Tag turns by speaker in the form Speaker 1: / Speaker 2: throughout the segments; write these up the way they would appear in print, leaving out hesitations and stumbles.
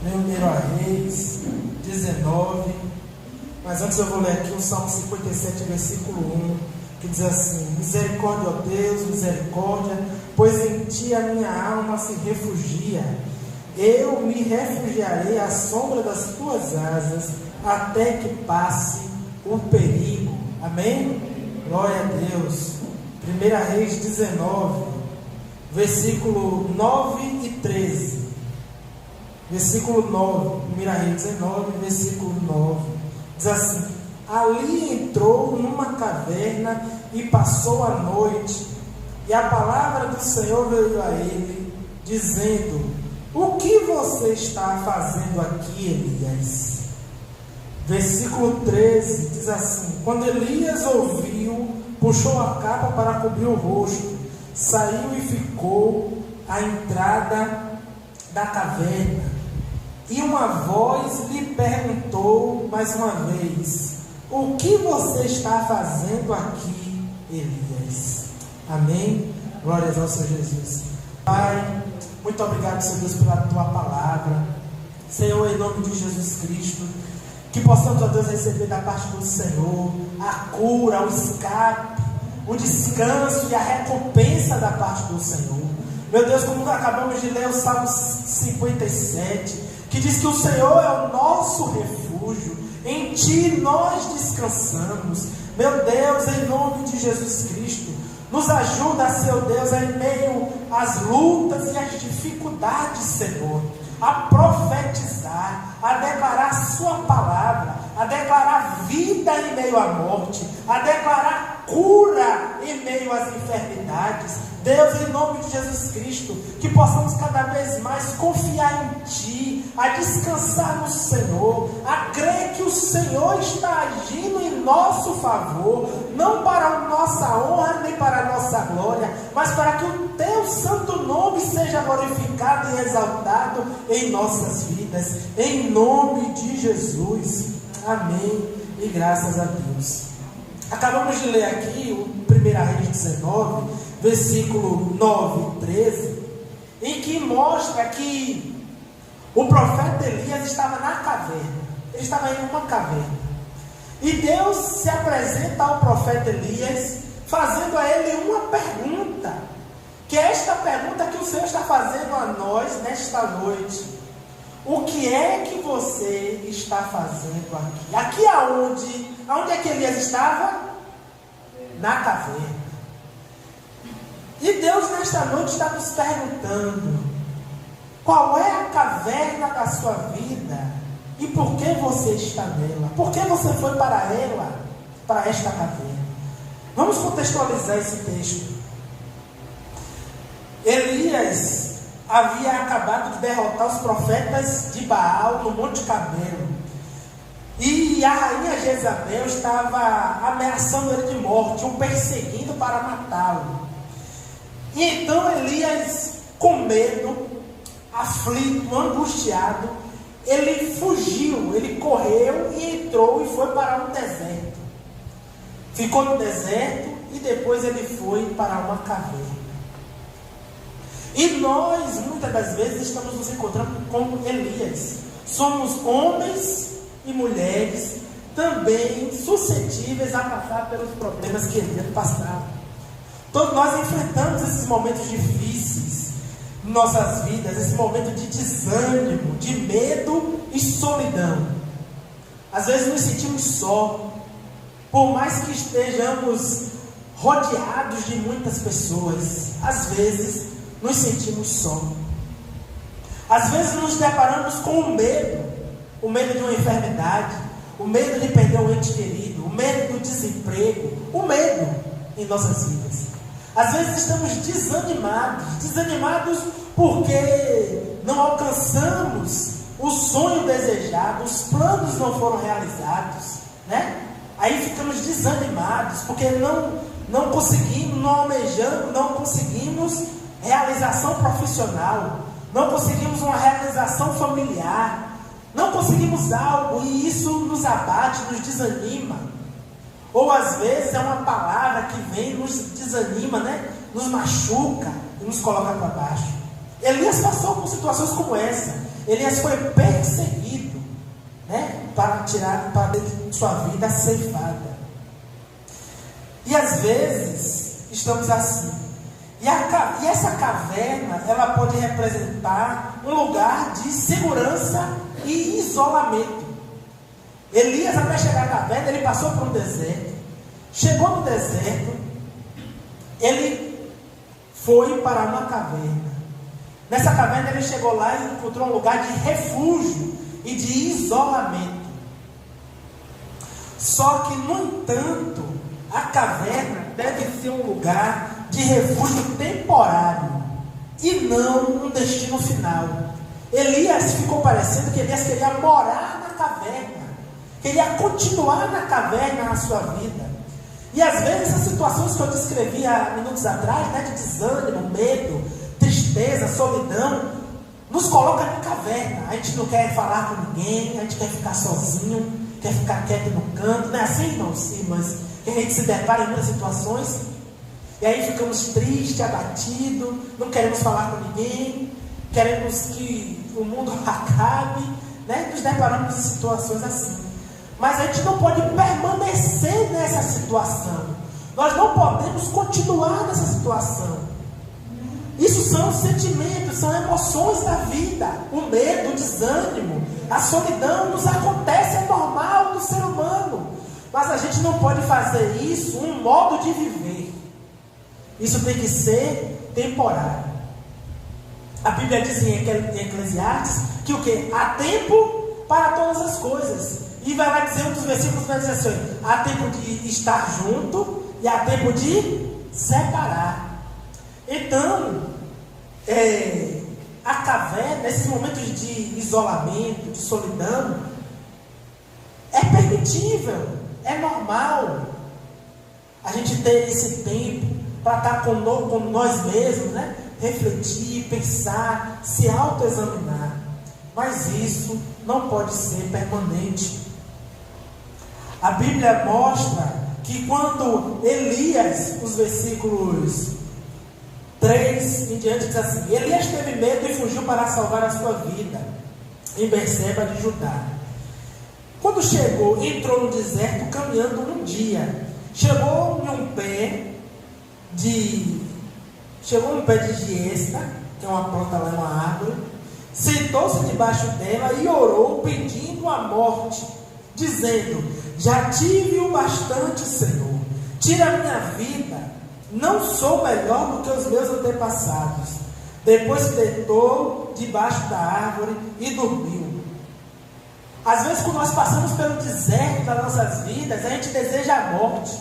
Speaker 1: Primeiro a Reis 19. Mas antes eu vou ler aqui o Salmo 57, versículo 1, que diz assim: misericórdia, ó Deus, misericórdia, pois em ti a minha alma se refugia. Eu me refugiarei à sombra das tuas asas, até que passe o perigo. Amém? Glória a Deus. 1 Reis 19, versículo 9 e 13. Versículo 9, 1 Reis 19, versículo 9. Diz assim: ali entrou numa caverna e passou a noite. E a palavra do Senhor veio a ele, dizendo: o que você está fazendo aqui, Elias? Versículo 13 diz assim: quando Elias ouviu, puxou a capa para cobrir o rosto, saiu e ficou à entrada da caverna. E uma voz lhe perguntou mais uma vez: o que você está fazendo aqui, Elias? Amém? Glórias ao Senhor Jesus. Pai, muito obrigado, Senhor Deus, pela tua palavra. Senhor, em nome de Jesus Cristo, que possamos, ó Deus, receber da parte do Senhor a cura, o escape, o descanso e a recompensa da parte do Senhor. Meu Deus, como acabamos de ler o Salmo 57, que diz que o Senhor é o nosso refúgio, em ti nós descansamos. Meu Deus, em nome de Jesus Cristo, nos ajuda, Senhor Deus, em meio às lutas e às dificuldades, Senhor, a profetizar, a declarar a sua palavra, a declarar vida em meio à morte, a declarar cura em meio às enfermidades. Deus, em nome de Jesus Cristo, que possamos cada vez mais confiar em Ti, a descansar no Senhor, a crer que o Senhor está agindo em nosso favor, não para a nossa honra nem para a nossa glória, mas para que o Teu santo nome seja glorificado e exaltado em nossas vidas, em nome de Jesus. Amém e graças a Deus. Acabamos de ler aqui o 1 Reis 19, versículo 9 e 13, em que mostra que o profeta Elias estava na caverna. Ele estava em uma caverna. E Deus se apresenta ao profeta Elias, fazendo a ele uma pergunta, que é esta pergunta que o Senhor está fazendo a nós nesta noite: o que é que você está fazendo aqui? Aqui aonde? Aonde é que Elias estava? Na caverna. E Deus nesta noite está nos perguntando: qual é a caverna da sua vida? E por que você está nela? Por que você foi para ela? Para esta caverna? Vamos contextualizar esse texto. Elias havia acabado de derrotar os profetas de Baal no Monte Carmelo. E a rainha Jezabel estava ameaçando ele de morte, o perseguindo para matá-lo. E então Elias, com medo, aflito, angustiado, ele fugiu, ele correu e entrou e foi para um deserto. Ficou no deserto e depois ele foi para uma caverna. E nós, muitas das vezes, estamos nos encontrando com Elias. Somos homens e mulheres também suscetíveis a passar pelos problemas que Elias passava. Todos nós enfrentamos esses momentos difíceis em nossas vidas, esse momento de desânimo, de medo e solidão. Às vezes nos sentimos só, por mais que estejamos rodeados de muitas pessoas. Às vezes nos sentimos só. Às vezes nos deparamos com o medo de uma enfermidade, o medo de perder um ente querido, o medo do desemprego, o medo em nossas vidas. Às vezes estamos desanimados porque não alcançamos o sonho desejado, os planos não foram realizados, né? Aí ficamos desanimados porque não conseguimos, não almejamos, não conseguimos realização profissional, não conseguimos uma realização familiar, não conseguimos algo e isso nos abate, nos desanima. Ou às vezes é uma palavra que vem e nos desanima, né? Nos machuca e nos coloca para baixo. Elias passou por situações como essa. Elias foi perseguido, né, para ter sua vida ceifada. E às vezes estamos assim. E essa caverna, ela pode representar um lugar de segurança e isolamento. Elias, até chegar à caverna, ele passou por um deserto. Chegou no deserto, ele foi parar numa caverna. Nessa caverna ele chegou lá e encontrou um lugar de refúgio e de isolamento. Só que, no entanto, a caverna deve ser um lugar de refúgio temporário e não um destino final. Elias ficou parecendo que Elias queria morar na caverna, queria continuar na caverna na sua vida. E às vezes as situações que eu descrevi há minutos atrás, né, de desânimo, medo, tristeza, solidão, nos coloca na caverna. A gente não quer falar com ninguém, a gente quer ficar sozinho, quer ficar quieto no canto. Não é assim, irmãos e irmãs, que a gente se depara em muitas situações, e aí ficamos tristes, abatidos, não queremos falar com ninguém, queremos que o mundo acabe, né? Nos deparamos em situações assim. Mas a gente não pode permanecer nessa situação. Nós não podemos continuar nessa situação. Isso são sentimentos, são emoções da vida. O medo, o desânimo, a solidão nos acontece, é normal do ser humano. Mas a gente não pode fazer isso um modo de viver. Isso tem que ser temporário. A Bíblia diz em Eclesiastes que o quê? Há tempo para todas as coisas. E vai dizer, um dos versículos vai dizer assim: há tempo de estar junto e há tempo de separar. Então, a caverna, nesses momentos de isolamento, de solidão, é permitível, é normal a gente ter esse tempo para estar com nós mesmos, né? Refletir, pensar, se autoexaminar. Mas isso não pode ser permanente. A Bíblia mostra que quando Elias, os versículos 3 em diante, diz assim: Elias teve medo e fugiu para salvar a sua vida em Berseba de Judá. Quando chegou, entrou no deserto caminhando um dia. Chegou em um pé de giesta, que é uma planta lá, uma árvore. Sentou-se debaixo dela e orou, pedindo a morte, dizendo: já tive o bastante, Senhor, tira a minha vida, não sou melhor do que os meus antepassados. Depois se deitou debaixo da árvore e dormiu. Às vezes, quando nós passamos pelo deserto das nossas vidas, a gente deseja a morte,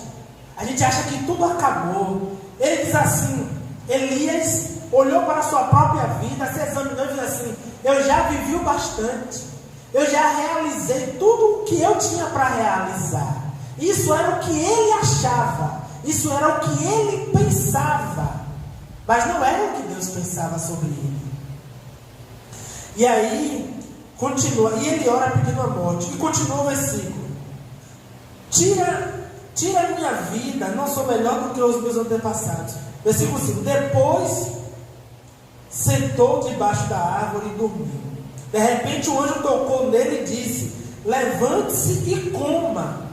Speaker 1: a gente acha que tudo acabou. Ele diz assim, Elias olhou para a sua própria vida, se examinou e diz assim: eu já vivi o bastante, eu já realizei tudo o que eu tinha para realizar. Isso era o que ele achava, isso era o que ele pensava, mas não era o que Deus pensava sobre ele. E aí continua, e ele ora pedindo a morte, e continua o versículo: tira a minha vida, não sou melhor do que os meus antepassados. Versículo 5: depois sentou debaixo da árvore e dormiu. De repente o anjo tocou nele e disse: levante-se e coma.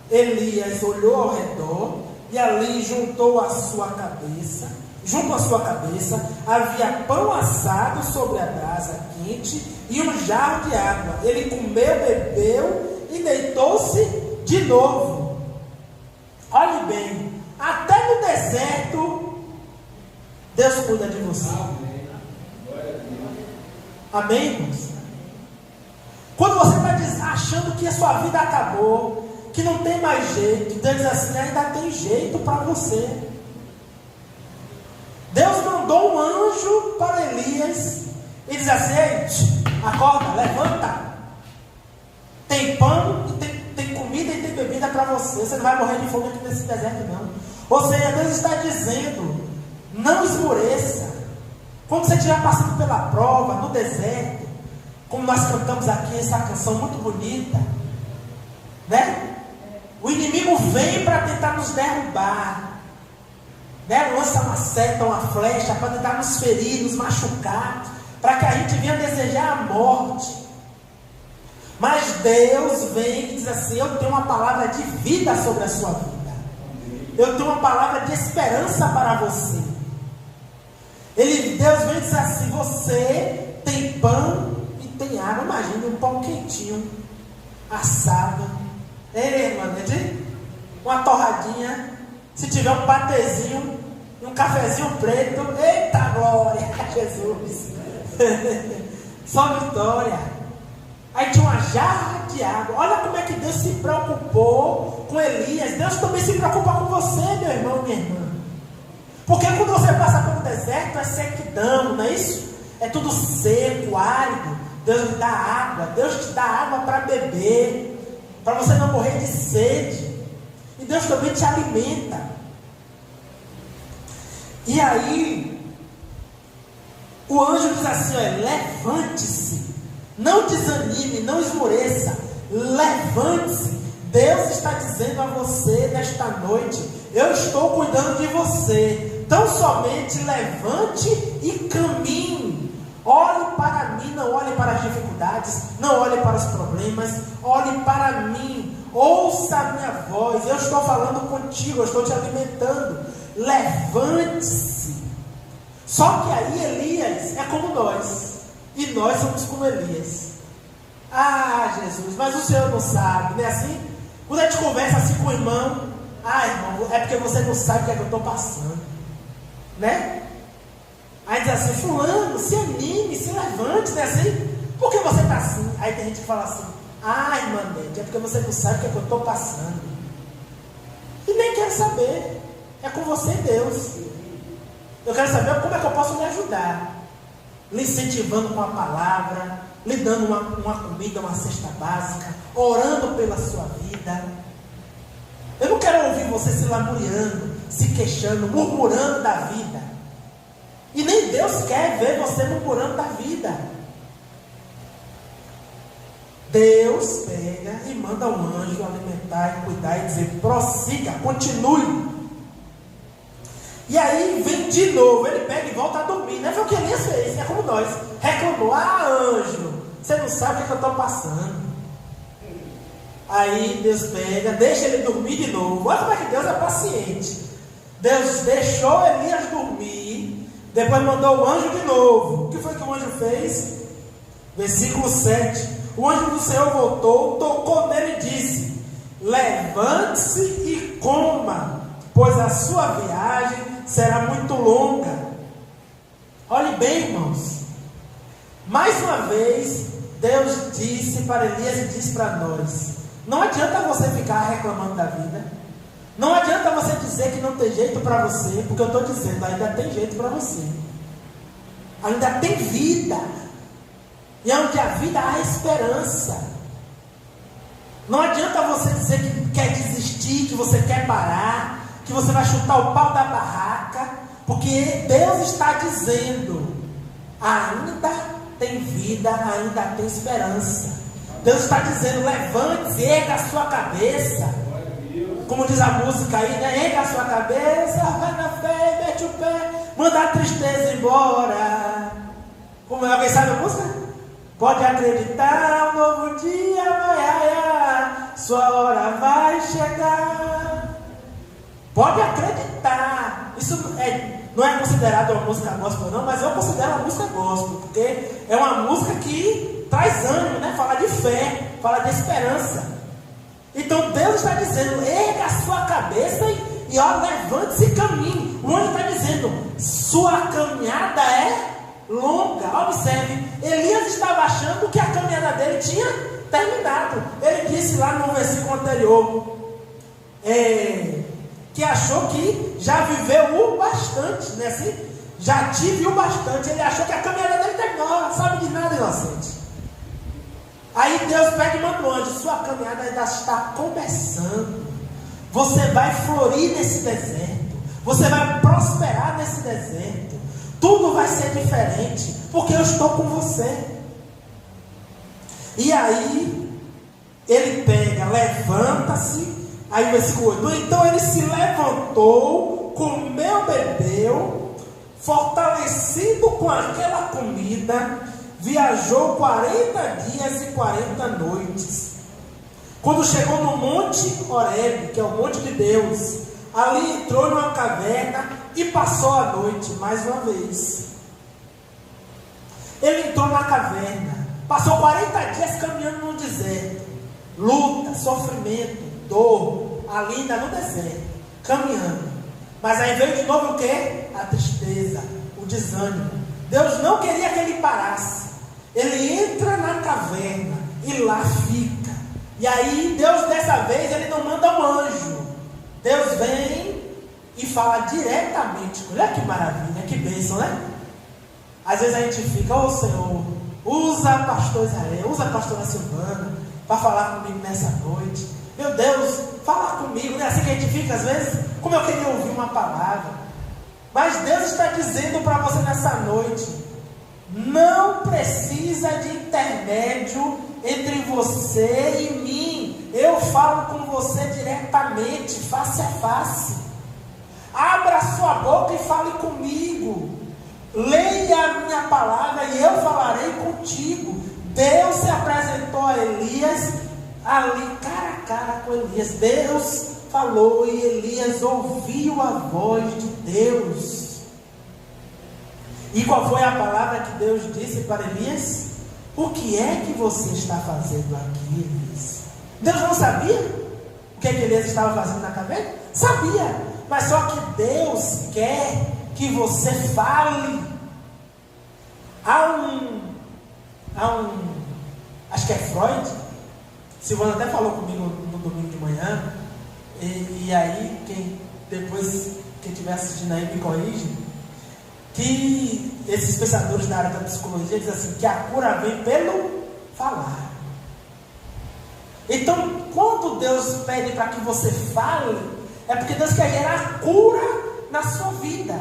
Speaker 1: Elias olhou ao redor e ali junto à sua cabeça havia pão assado sobre a brasa quente e um jarro de água. Ele comeu, bebeu e deitou-se de novo. Olhe bem, até no deserto Deus cuida de você. Amém, irmãos? Quando você está achando que a sua vida acabou, que não tem mais jeito, Deus diz assim: ainda tem jeito para você. Deus mandou um anjo para Elias e diz assim: ei, acorda, levanta, tem pão e tem comida e tem bebida para você. Você não vai morrer de fome aqui nesse deserto não. Ou seja, Deus está dizendo: não esmoreça. Quando você estiver passando pela prova, no deserto, como nós cantamos aqui essa canção muito bonita, né? O inimigo vem para tentar nos derrubar, né? Lança uma seta, uma flecha para tentar nos ferir, nos machucar. para que a gente venha desejar a morte. Mas Deus vem e diz assim: eu tenho uma palavra de vida sobre a sua vida. Eu tenho uma palavra de esperança para você. Deus vem e diz assim: você tem pão e tem água. Imagine um pão quentinho, assado. Irmã, uma torradinha. Se tiver um patezinho, um cafezinho preto. Eita glória, Jesus. Só vitória. Aí tinha uma jarra de água. Olha como é que Deus se preocupou com Elias. Deus também se preocupa com você, meu irmão, minha irmã. Porque quando você passa pelo deserto, é sequidão, não é isso? É tudo seco, árido. Deus te dá água. Deus te dá água para beber, para você não morrer de sede. E Deus também te alimenta. E aí o anjo diz assim: levante-se, não desanime, não esmoreça, levante-se. Deus está dizendo a você nesta noite: eu estou cuidando de você. Tão somente levante e caminhe. Olhe para mim, não olhe para as dificuldades, não olhe para os problemas, olhe para mim, ouça a minha voz. Eu estou falando contigo, eu estou te alimentando. Levante-se. Só que aí Elias é como nós, e nós somos como Elias. Ah, Jesus, mas o Senhor não sabe, não é assim? Quando a gente conversa assim com o irmão: ah, irmão, é porque você não sabe o que é que eu estou passando, né? Aí diz assim: fulano, se anime, se levante, não é assim? Por que você está assim? Aí tem gente que fala assim: ah, irmã Nete, é porque você não sabe o que é que eu estou passando. E nem quero saber. É com você, Deus. Eu quero saber como é que eu posso lhe ajudar. Lhe incentivando com a palavra, lhe dando uma comida, uma cesta básica, orando pela sua vida. Eu não quero ouvir você se lamuriando, se queixando, murmurando da vida. E nem Deus quer ver você murmurando da vida. Deus pega e manda um anjo alimentar e cuidar e dizer: prossiga, continue. E aí vem de novo, ele pega e volta a dormir, né? Foi o que Elias fez, é como nós. Reclamou: ah, anjo, você não sabe o que eu estou passando. Aí Deus pega, deixa ele dormir de novo. Olha como é que Deus é paciente. Deus deixou Elias dormir, depois mandou o anjo de novo. O que foi que o anjo fez? Versículo 7. O anjo do Senhor voltou, tocou nele e disse: levante-se e coma, pois a sua viagem será muito longa. Olhe bem, irmãos. Mais uma vez, Deus disse para Elias e disse para nós: não adianta você ficar reclamando da vida. Não adianta você dizer que não tem jeito para você, porque eu estou dizendo, ainda tem jeito para você. Ainda tem vida. E onde a vida há esperança. Não adianta você dizer que quer desistir, que você quer parar, que você vai chutar o pau da barraca, porque Deus está dizendo: ainda tem vida, ainda tem esperança. Deus está dizendo: levante-se, erga a sua cabeça. Como diz a música aí, né? Erga a sua cabeça, vai na fé, mete o pé, manda a tristeza embora. Como é? Alguém sabe a música? Pode acreditar, um novo dia vai raiar, sua hora vai chegar. Pode acreditar. Isso não é considerado uma música gospel não, mas eu considero uma música gospel, porque é uma música que traz ânimo, né? Fala de fé, fala de esperança. Então Deus está dizendo: erga a sua cabeça e levante-se e caminhe. O anjo está dizendo: sua caminhada é longa. Observe, Elias estava achando que a caminhada dele tinha terminado. Ele disse lá no versículo anterior que achou que já viveu o bastante, né? Assim, já tive o bastante. Ele achou que a caminhada dele terminou. Não sabe de nada, inocente. Aí Deus pega e manda o anjo: sua caminhada ainda está começando. Você vai florir nesse deserto. Você vai prosperar nesse deserto. Tudo vai ser diferente, porque eu estou com você. E aí ele pega, levanta-se. Aí o versículo 8: então ele se levantou, comeu, bebeu, fortalecido com aquela comida, viajou 40 dias e 40 noites. Quando chegou no Monte Horebe, que é o monte de Deus, ali entrou numa caverna e passou a noite mais uma vez. Ele entrou na caverna, passou 40 dias caminhando no deserto, luta, sofrimento, dor, ali ainda no deserto, caminhando. Mas aí veio de novo o quê? A tristeza, o desânimo. Deus não queria que ele parasse. Ele entra na caverna e lá fica. E aí Deus dessa vez ele não manda um anjo. Deus vem e fala diretamente. Olha que maravilha, que bênção, né? Às vezes a gente fica, ô Senhor, usa pastor Israel, usa a pastora Silvana para falar comigo nessa noite. Meu Deus, fala comigo. Não é assim que a gente fica às vezes? Como eu queria ouvir uma palavra. Mas Deus está dizendo para você nessa noite: não precisa de intermédio entre você e mim. Eu falo com você diretamente, face a face. Abra a sua boca e fale comigo. Leia a minha palavra e eu falarei contigo. Deus se apresentou a Elias ali cara a cara com Elias. Deus falou e Elias ouviu a voz de Deus. E qual foi a palavra que Deus disse para Elias? O que é que você está fazendo aqui, Elias? Deus não sabia o que é que Elias estava fazendo na caverna? Sabia, mas só que Deus quer que você fale. Acho que é Freud, Silvana até falou comigo no domingo de manhã, e aí, quem estiver assistindo aí me corrige, que esses pensadores da área da psicologia dizem assim, que a cura vem pelo falar. Então, quando Deus pede para que você fale, é porque Deus quer gerar cura na sua vida.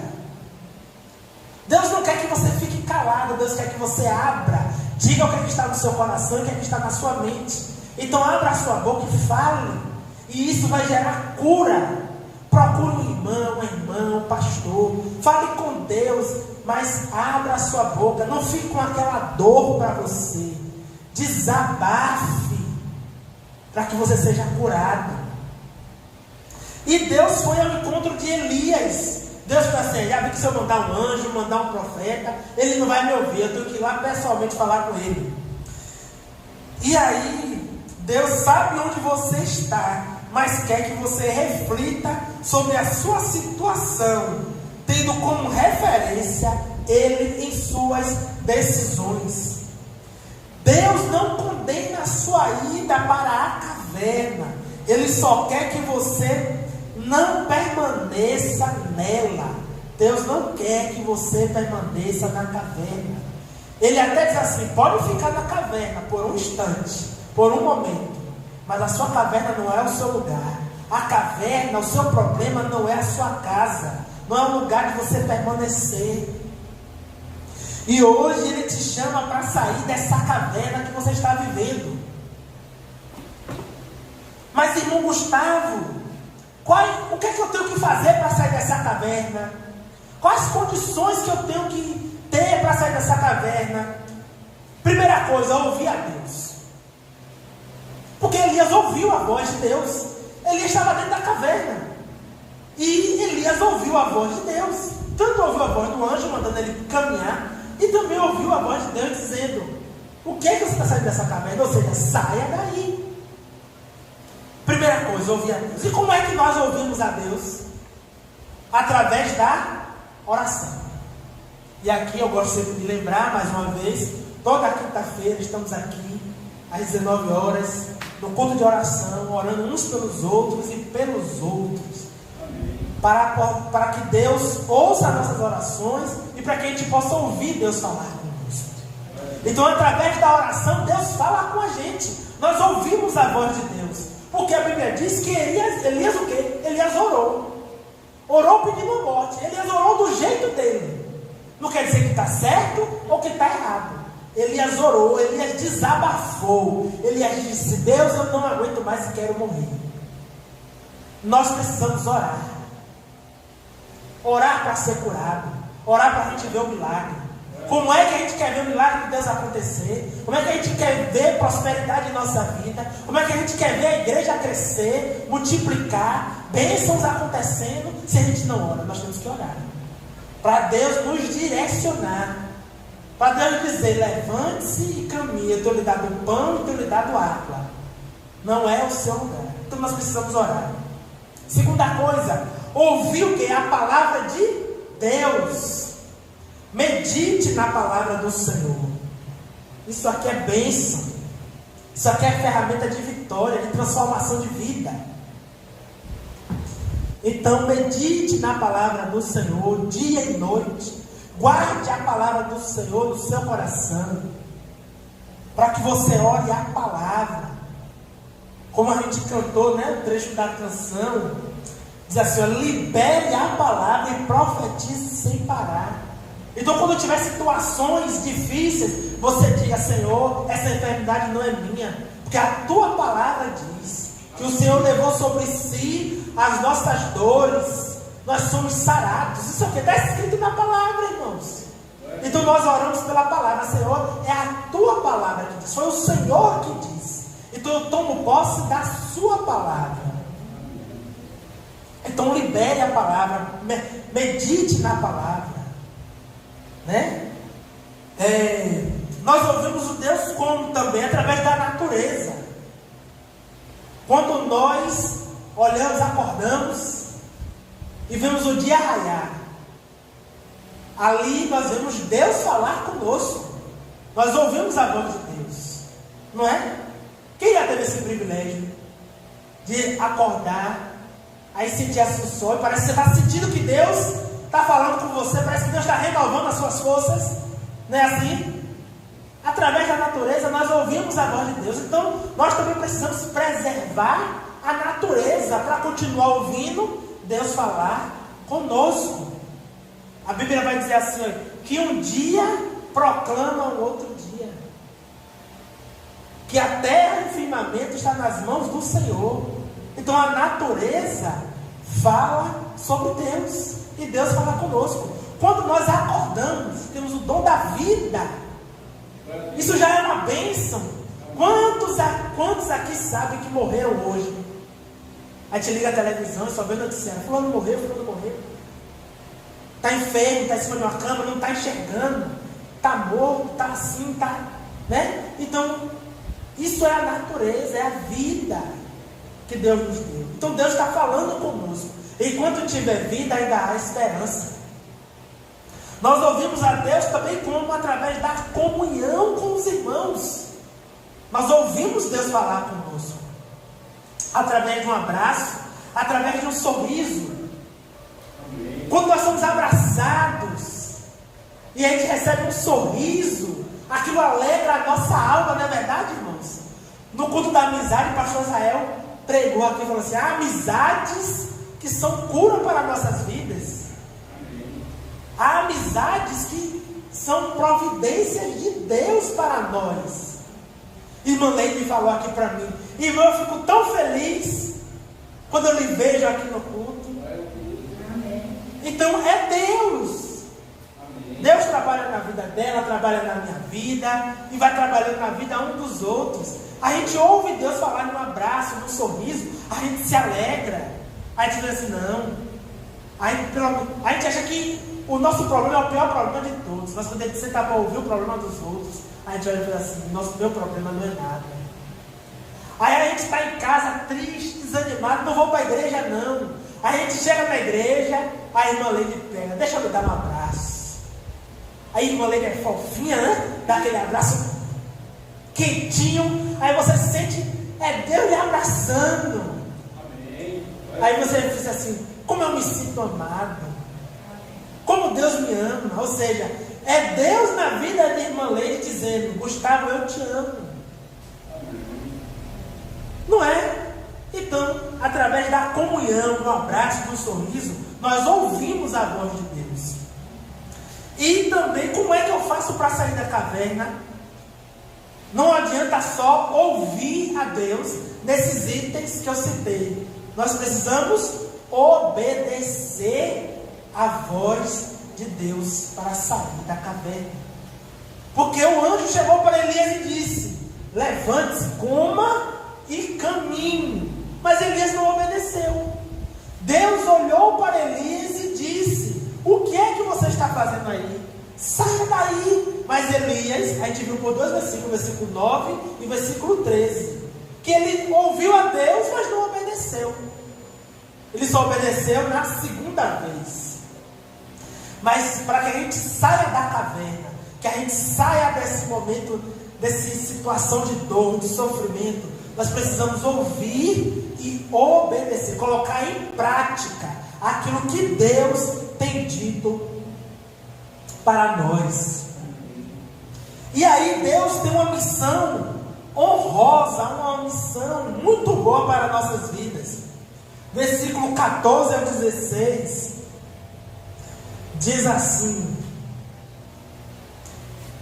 Speaker 1: Deus não quer que você fique calado, Deus quer que você abra, diga o que está no seu coração e o que está na sua mente. Então abra a sua boca e fale, e isso vai gerar cura. Procure um irmão, uma irmã, um pastor, fale com Deus, mas abra a sua boca, não fique com aquela dor para você, desabafe, para que você seja curado. E Deus foi ao encontro de Elias. Deus falou assim: já vi que se eu mandar um anjo, mandar um profeta, ele não vai me ouvir, eu tenho que ir lá pessoalmente falar com ele. E aí, Deus sabe onde você está, mas quer que você reflita sobre a sua situação, tendo como referência Ele em suas decisões. Deus não condena a sua ida para a caverna, Ele só quer que você não permaneça nela. Deus não quer que você permaneça na caverna. Ele até diz assim: pode ficar na caverna por um instante, por um momento, mas a sua caverna não é o seu lugar. A caverna, o seu problema não é a sua casa, não é o lugar de você permanecer. E hoje Ele te chama para sair dessa caverna que você está vivendo. Mas irmão Gustavo, o que é que eu tenho que fazer para sair dessa caverna? Quais condições que eu tenho que ter para sair dessa caverna? Primeira coisa, ouvir a Deus. Porque Elias ouviu a voz de Deus. Elias estava dentro da caverna e Elias ouviu a voz de Deus. Tanto ouviu a voz do anjo mandando ele caminhar, e também ouviu a voz de Deus dizendo: o que é que você está saindo dessa caverna? Ou seja, saia daí. Primeira coisa, ouvir a Deus. E como é que nós ouvimos a Deus? Através da oração. E aqui eu gosto sempre de lembrar, mais uma vez, toda quinta-feira estamos aqui às 19 horas, no culto de oração, orando uns pelos outros e pelos outros, para que Deus ouça as nossas orações e para que a gente possa ouvir Deus falar conosco. Então, através da oração, Deus fala com a gente. Nós ouvimos a voz de Deus. Porque a Bíblia diz que Elias o quê? Elias orou. Orou pedindo a morte. Elias orou do jeito dele. Não quer dizer que está certo ou que está errado. Elias orou, Elias desabafou. Elias disse: Deus, eu não aguento mais e quero morrer. Nós precisamos orar. Orar para ser curado. Orar para a gente ver o milagre. Como é que a gente quer ver o milagre de Deus acontecer? Como é que a gente quer ver prosperidade em nossa vida? Como é que a gente quer ver a igreja crescer, multiplicar, bênçãos acontecendo, se a gente não ora? Nós temos que orar. Para Deus nos direcionar. Para Deus dizer, levante-se e caminhe. Eu tenho lhe dado o pão e tenho lhe dado água. Não é o seu lugar. Então nós precisamos orar. Segunda coisa, ouvir o que? A palavra de Deus. Medite na palavra do Senhor. Isso aqui é bênção. Isso aqui é ferramenta de vitória, de transformação de vida. Então medite na palavra do Senhor dia e noite. Guarde a palavra do Senhor no seu coração, para que você ore a palavra. Como a gente cantou, né, o trecho da canção diz assim, ó, libere a palavra e profetize sem parar. Então quando tiver situações difíceis, você diga, Senhor, essa enfermidade não é minha, porque a tua palavra diz que o Senhor levou sobre si as nossas dores, nós somos sarados. Isso é o que está escrito na palavra, irmãos. Então nós oramos pela palavra. Senhor, é a tua palavra que diz, foi o Senhor que diz. Então eu tomo posse da sua palavra. Então libere a palavra, medite na palavra, né? Nós ouvimos o Deus como também através da natureza. Quando nós olhamos, acordamos e vemos o dia raiar, ali nós vemos Deus falar conosco. Nós ouvimos a voz de Deus, não é? Quem já teve esse privilégio de acordar, aí sentir assim o sol, e parece que você está sentindo que Deus está falando com você, parece que Deus está renovando as suas forças, não é assim? Através da natureza nós ouvimos a voz de Deus. Então nós também precisamos preservar a natureza para continuar ouvindo Deus falar conosco. A Bíblia vai dizer assim, que um dia proclama o outro dia, que a terra e o firmamento está nas mãos do Senhor. Então a natureza fala sobre Deus e Deus fala conosco. Quando nós acordamos, temos o dom da vida. Isso já é uma bênção. Quantos aqui sabem que morreram hoje? Aí te liga a televisão e só vê noticiário, fulano morreu. Está enfermo, está em cima de uma cama, não está enxergando, está morto, está assim, está, né? Então, isso é a natureza, é a vida que Deus nos deu. Então Deus está falando conosco. Enquanto tiver vida, ainda há esperança. Nós ouvimos a Deus também como através da comunhão com os irmãos. Nós ouvimos Deus falar conosco através de um abraço, através de um sorriso. Quando nós somos abraçados e a gente recebe um sorriso, aquilo alegra a nossa alma, não é verdade, irmãos? No culto da amizade, o pastor Israel pregou aqui e falou assim, há amizades que são cura para nossas vidas. Há amizades que são providências de Deus para nós. Irmã Leide falou aqui para mim, irmão, eu fico tão feliz quando eu lhe vejo aqui no culto. Então é Deus. Deus trabalha na vida dela, trabalha na minha vida e vai trabalhando na vida um dos outros. A gente ouve Deus falar num abraço, num sorriso, a gente se alegra. A gente diz assim, não. A gente acha que o nosso problema é o pior problema de todos. Mas quando a gente senta para ouvir o problema dos outros, a gente olha e fala assim, meu problema não é nada. Aí a gente está em casa triste, desanimado, não vou para a igreja não. Aí a gente chega na igreja, a irmã Leide pega, deixa eu me dar um abraço. Aí a irmã Leide é fofinha, né? Dá aquele abraço quentinho. Aí você sente, é Deus lhe abraçando. Amém. Aí você diz assim, como eu me sinto amado. Como Deus me ama. Ou seja, é Deus na vida de irmã Leide dizendo, Gustavo, eu te amo. Não é? Então, através da comunhão, do abraço, do sorriso, nós ouvimos a voz de Deus. E também, como é que eu faço para sair da caverna? Não adianta só ouvir a Deus nesses itens que eu citei. Nós precisamos obedecer a voz de Deus para sair da caverna. Porque o anjo chegou para Elias e disse: levante-se, coma e caminhe. Mas Elias não obedeceu. Deus olhou para Elias e disse: o que é que você está fazendo aí? Saia daí. Mas Elias, a gente viu por 2 versículos, versículo 9 e versículo 13, que ele ouviu a Deus, mas não obedeceu. Ele só obedeceu na segunda vez. Mas para que a gente saia da caverna, que a gente saia desse momento, dessa situação de dor, de sofrimento, nós precisamos ouvir e obedecer, colocar em prática aquilo que Deus tem dito para nós. E aí Deus tem uma missão honrosa, uma missão muito boa para nossas vidas. Versículo 14 ao 16 diz assim: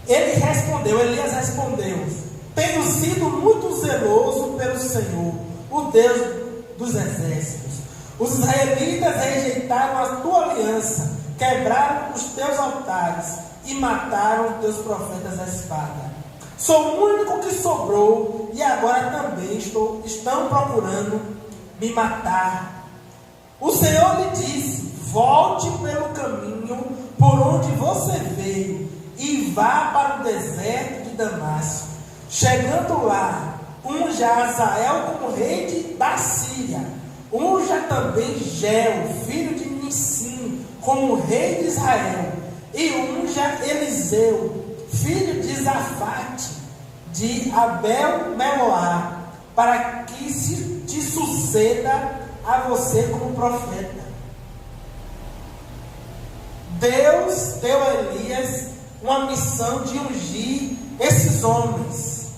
Speaker 1: Elias respondeu: tenho sido muito zeloso pelo Senhor, o Deus dos exércitos. Os israelitas rejeitaram a tua aliança, quebraram os teus altares e mataram os teus profetas à espada. Sou o único que sobrou e agora também estão procurando me matar. O Senhor lhe disse: volte pelo caminho por onde você veio e vá para o deserto de Damasco. Chegando lá, unja Azael como rei da Síria. Unja também Geu, filho de Nissim, como rei de Israel. E unja Eliseu, filho de Zafate, de Abel-Meolá, para que te suceda a você como profeta. Deus deu a Elias uma missão de ungir esses homens.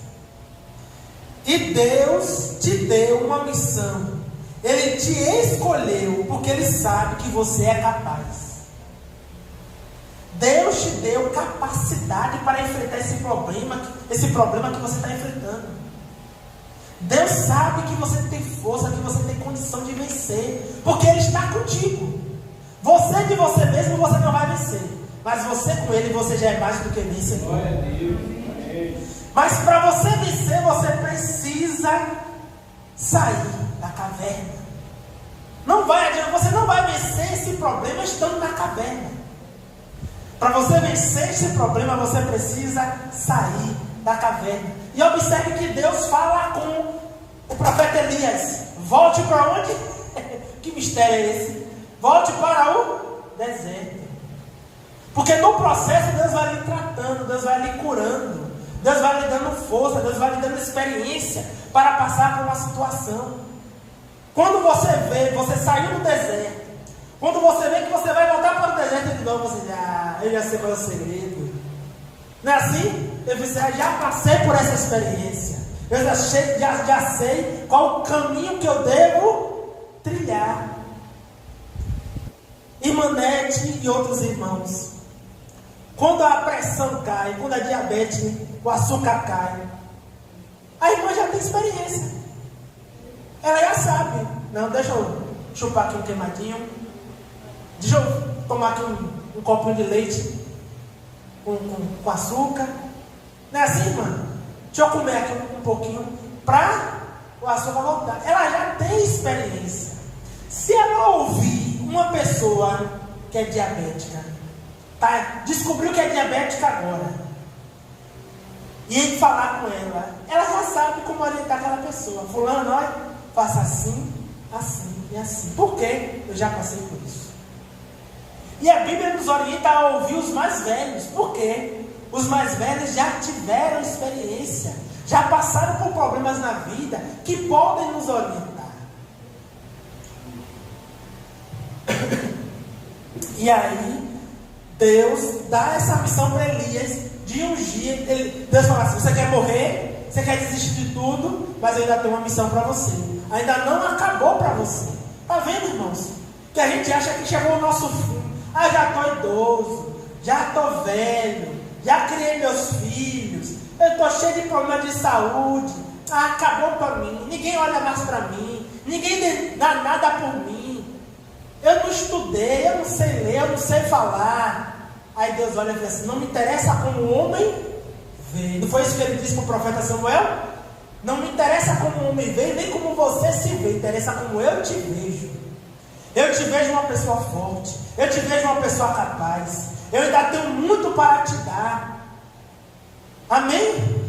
Speaker 1: E Deus te deu uma missão. Ele te escolheu porque Ele sabe que você é capaz. Deus te deu capacidade para enfrentar esse problema que você está enfrentando. Deus sabe que você tem força, que você tem condição de vencer, porque Ele está contigo. Você de você mesmo você não vai vencer, mas você com Ele você já é mais do que vencedor. Mas para você vencer, você precisa sair da caverna. Não vai adiantar, você não vai vencer esse problema estando na caverna. Para você vencer esse problema, você precisa sair da caverna. E observe que Deus fala com o profeta Elias: volte para onde? Que mistério é esse? Volte para o deserto. Porque no processo Deus vai lhe tratando, Deus vai lhe curando, Deus vai lhe dando força, Deus vai lhe dando experiência para passar por uma situação. Quando você vê, você saiu do deserto, quando você vê que você vai voltar para o deserto de novo, você diz: eu já sei qual é o segredo. Não é assim? Eu disse: já passei por essa experiência, eu já sei qual o caminho que eu devo trilhar. Irmanete e outros irmãos, quando a pressão cai, quando a diabetes, o açúcar cai, a irmã já tem experiência. Ela já sabe: não, deixa eu chupar aqui um queimadinho, deixa eu tomar aqui um copinho de leite com açúcar. Não é assim, irmã? Deixa eu comer aqui um pouquinho para o açúcar voltar. Ela já tem experiência. Se ela ouvir uma pessoa que é diabética, descobriu que é diabética agora, e falar com ela, ela já sabe como orientar aquela pessoa. Fulano, olha, faça assim, assim e assim. Por quê? Eu já passei por isso. E a Bíblia nos orienta a ouvir os mais velhos. Por quê? Os mais velhos já tiveram experiência, já passaram por problemas na vida que podem nos orientar. E aí Deus dá essa missão para Elias de ungir. Deus fala assim: você quer morrer? Você quer desistir de tudo? Mas eu ainda tenho uma missão para você. Ainda não acabou para você. Está vendo, irmãos? Que a gente acha que chegou o nosso fim. Já estou idoso, já estou velho, já criei meus filhos, eu estou cheio de problemas de saúde. Acabou para mim, ninguém olha mais para mim, ninguém dá nada por mim. Eu não estudei, eu não sei ler, eu não sei falar. Aí Deus olha e diz assim: não me interessa como o homem vê. Não foi isso que ele disse para o profeta Samuel? Não me interessa como o homem vê, nem como você se vê, interessa como eu te vejo. Eu te vejo uma pessoa forte, eu te vejo uma pessoa capaz, eu ainda tenho muito para te dar. Amém?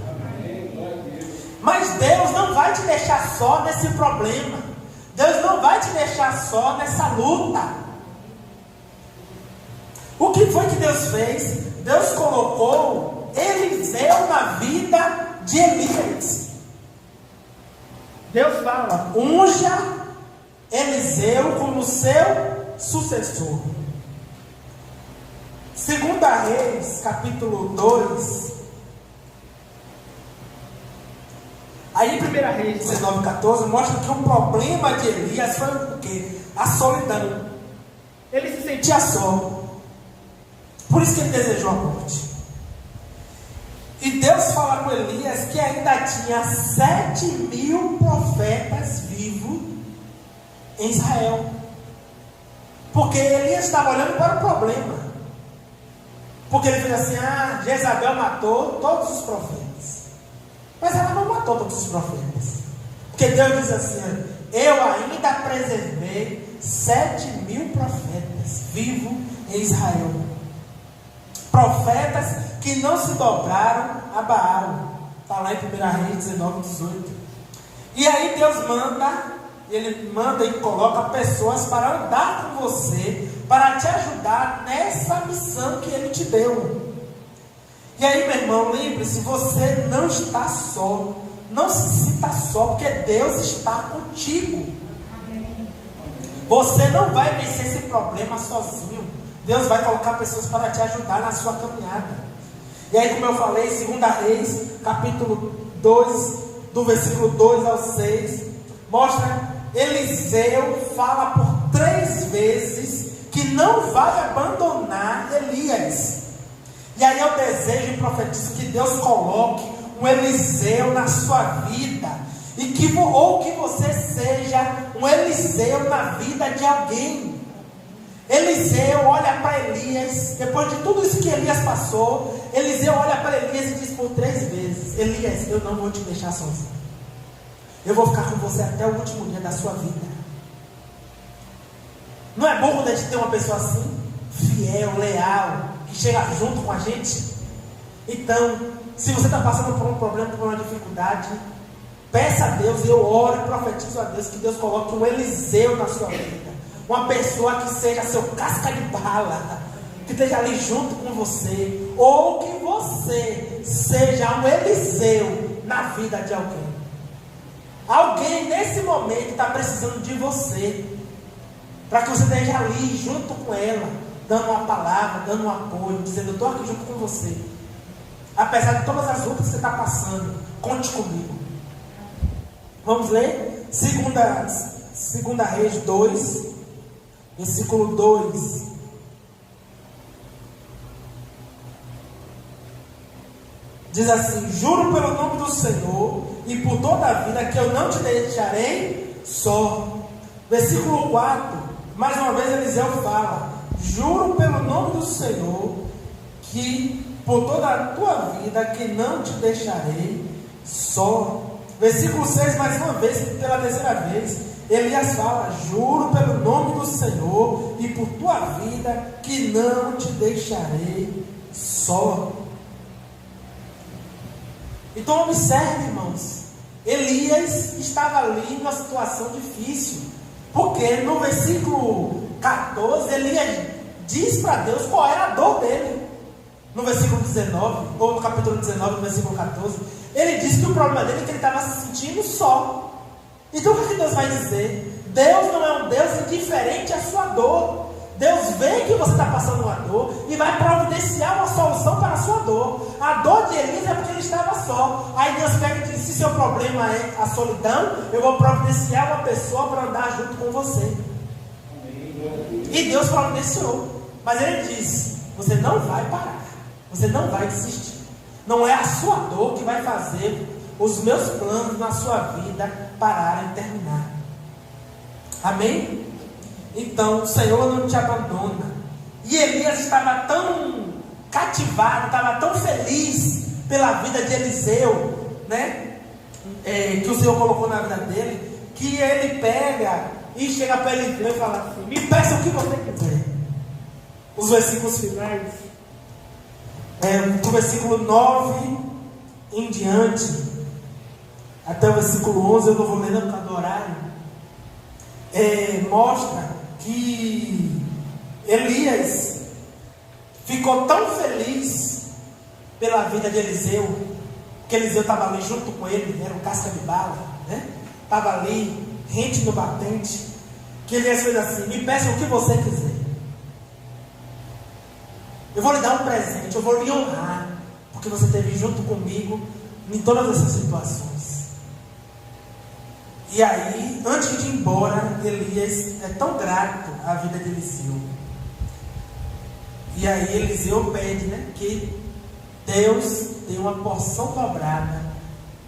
Speaker 1: Mas Deus não vai te deixar só nesse problema. Deus não vai te deixar só nessa luta. O que foi que Deus fez? Deus colocou Eliseu na vida de Elias. Deus fala: unja Eliseu como seu sucessor. 2 Reis, capítulo 2. Aí em 1 Reis 19:14 mostra que o problema de Elias foi o quê? A solidão. Ele se sentia só. Por isso que ele desejou a morte. E Deus fala com Elias que ainda tinha 7.000 profetas vivos em Israel. Porque Elias estava olhando para o problema. Porque ele fez assim: Jezabel matou todos os profetas. Mas ela não matou todos os profetas. Porque Deus diz assim: eu ainda preservei 7.000 profetas vivos em Israel. Profetas que não se dobraram a Baal. Está lá em 1 Reis 19:18. E aí Deus manda, Ele manda e coloca pessoas para andar com você, para te ajudar nessa missão que Ele te deu. E aí, meu irmão, lembre-se, você não está só. Não se sinta só, porque Deus está contigo. Você não vai vencer esse problema sozinho. Deus vai colocar pessoas para te ajudar na sua caminhada. E aí, como eu falei, 2 Reis, capítulo 2, do versículo 2 ao 6, mostra Eliseu fala por 3 vezes que não vai abandonar Elias. E aí eu desejo e profetizo que Deus coloque um Eliseu na sua vida, e que você seja um Eliseu na vida de alguém. Eliseu olha para Elias, depois de tudo isso que Elias passou, Eliseu olha para Elias e diz por 3 vezes: Elias, eu não vou te deixar sozinho, eu vou ficar com você até o último dia da sua vida. Não é bom quando a gente tem uma pessoa assim, fiel, leal, que chega junto com a gente? Então, se você está passando por um problema, por uma dificuldade, peça a Deus, e eu oro e profetizo a Deus que Deus coloque um Eliseu na sua vida, uma pessoa que seja seu casca de bala, que esteja ali junto com você, ou que você seja um Eliseu na vida de alguém. Alguém nesse momento está precisando de você, para que você esteja ali junto com ela, dando uma palavra, dando um apoio, dizendo: eu estou aqui junto com você, apesar de todas as lutas que você está passando, conte comigo. Vamos ler? 2 Reis 2, versículo 2. Diz assim: juro pelo nome do Senhor e por toda a vida que eu não te deixarei só. Versículo 4, mais uma vez Eliseu fala: juro pelo nome do Senhor que por toda a tua vida que não te deixarei só. Versículo 6, mais uma vez, pela 3ª vez, Elias fala: juro pelo nome do Senhor e por tua vida que não te deixarei só. Então observe, irmãos, Elias estava ali numa situação difícil, porque no versículo 14, Elias diz para Deus qual era a dor dele. No versículo 19, ou no capítulo 19, no versículo 14, ele diz que o problema dele é que ele estava se sentindo só. Então o que Deus vai dizer? Deus não é um Deus indiferente à sua dor. Deus vê que você está passando uma dor e vai providenciar uma solução para a sua dor. A dor de Elias é porque ele estava só. Aí Deus pega e diz: se seu problema é a solidão, eu vou providenciar uma pessoa para andar junto com você. E Deus providenciou. Mas ele diz: você não vai parar, você não vai desistir. Não é a sua dor que vai fazer os meus planos na sua vida pararem e terminar. Amém? Então o Senhor não te abandona. E Elias estava tão cativado, estava tão feliz pela vida de Eliseu, né? Que o Senhor colocou na vida dele, que ele pega e chega para Eliseu e fala assim: me peça o que você quiser. Os versículos finais, do versículo 9 em diante, até o versículo 11, eu não vou ler por causa do horário, mostra que Elias ficou tão feliz pela vida de Eliseu, que Eliseu estava ali junto com ele, era um casca de bala, né? Estava ali, rente no batente, que Elias fez assim: me peça o que você quiser, eu vou lhe dar um presente, eu vou lhe honrar, porque você esteve junto comigo em todas essas situações. E aí, antes de ir embora, Elias é tão grato à vida de Eliseu. E aí Eliseu pede, né, que Deus dê uma porção dobrada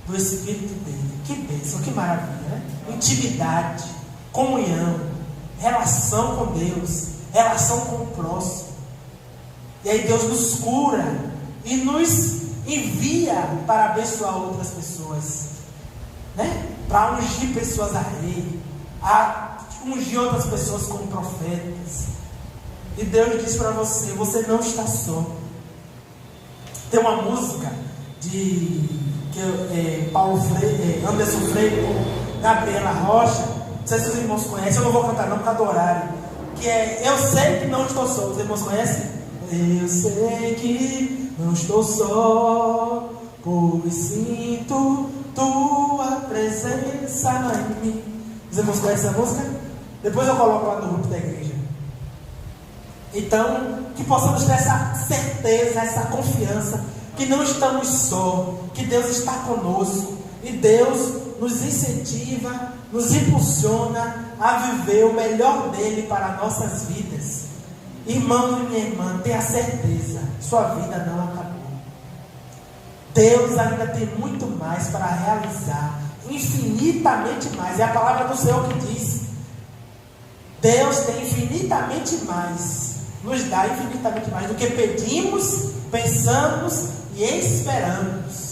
Speaker 1: do Espírito dele. Que bênção, que maravilha, né? Intimidade, comunhão, relação com Deus, relação com o próximo. E aí Deus nos cura e nos envia para abençoar outras pessoas, né? Para ungir pessoas a rei, a ungir outras pessoas como profetas. E Deus diz para você: você não está só. Tem uma música de Paulo Freire, Anderson Freire com Gabriela Rocha, não sei se os irmãos conhecem, eu não vou cantar não por causa do horário, que é Eu Sei Que Não Estou Só. Os irmãos conhecem? Eu sei que não estou só, pois sinto tua presença em mim. Os irmãos conhecem essa música? Depois eu coloco lá no grupo da igreja. Então, que possamos ter essa certeza, essa confiança, que não estamos só, que Deus está conosco, e Deus nos incentiva, nos impulsiona a viver o melhor dele para nossas vidas. Irmão e minha irmã, tenha certeza, sua vida não acabou. Deus ainda tem muito mais para realizar, infinitamente mais. É a palavra do Senhor que diz: Deus tem infinitamente mais, nos dá infinitamente mais do que pedimos, pensamos e esperamos.